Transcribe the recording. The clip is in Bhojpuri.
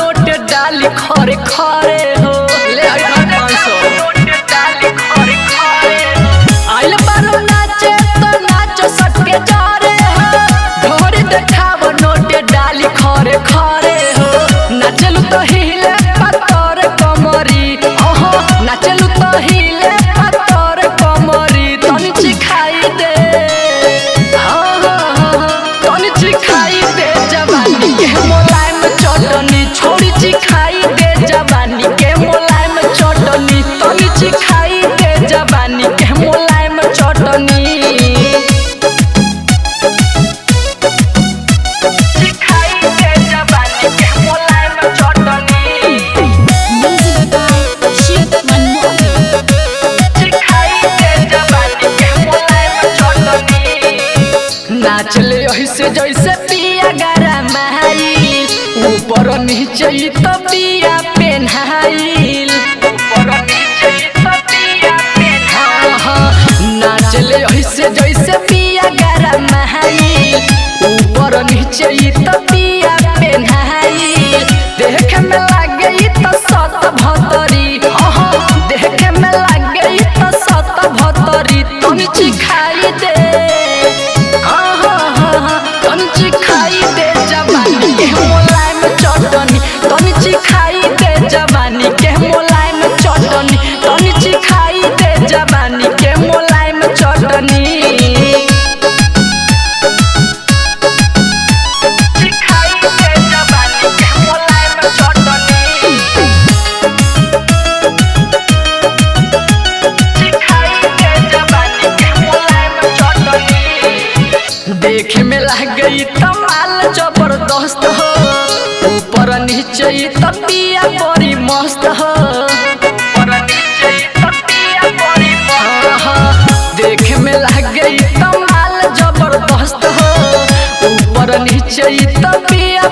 खरे खरे हो ले आई 500 आइल बारो नाचे तो नाचो सटके जारे हो ढोरी देखाव नोटे डाली खरे खरे हो नाचलू तो हिले पत्थर कमरी ओहो नाचलू तो हिले पत्थर कमरी तनी चिखाई दे तनी चिखाई दे जवानी के मोलायम चटनी छोड़ी चिखाई दे जवानी के मोलायम चटनी तनी चिखाई दे जवानी के मोलायम चटनी चिखाई दे जवानी के मोलायम चटनी चिखाई दे जवानी के मोलायम चटनी नाच ले ऐसे जैसे पिया गरम है ऊपर नीचे तो पिया पेन्हाइल ऊपर नीचे तो पिया पेन्हाइल नाच ले ऐसे जैसे पिया गरम है ऊपर नीचे तो पिया पेन्हाइल देख में लागे तो सत भतरी देख में लागे तो सत भतरी तनी चिखाई दे तनी चिखाई दे जवानी के मोलायम चटनी तनी चिखाई दे जवानी के मोलायम चटनी तनी चिखाई दे जवानी के मोलायम चटनी चिखाई दे जवानी के मोलायम चटनी चिखाई दे जवानी के मोलायम चटनी देखे में लग गई तमाल जबरदस्त हो ऊपर नीचे तपिया बड़ी मस्त हो ऊपर नीचे तपिया बड़ी मस्त देखे में लग गई तमाल जबरदस्त हो ऊपर नीचे तपिया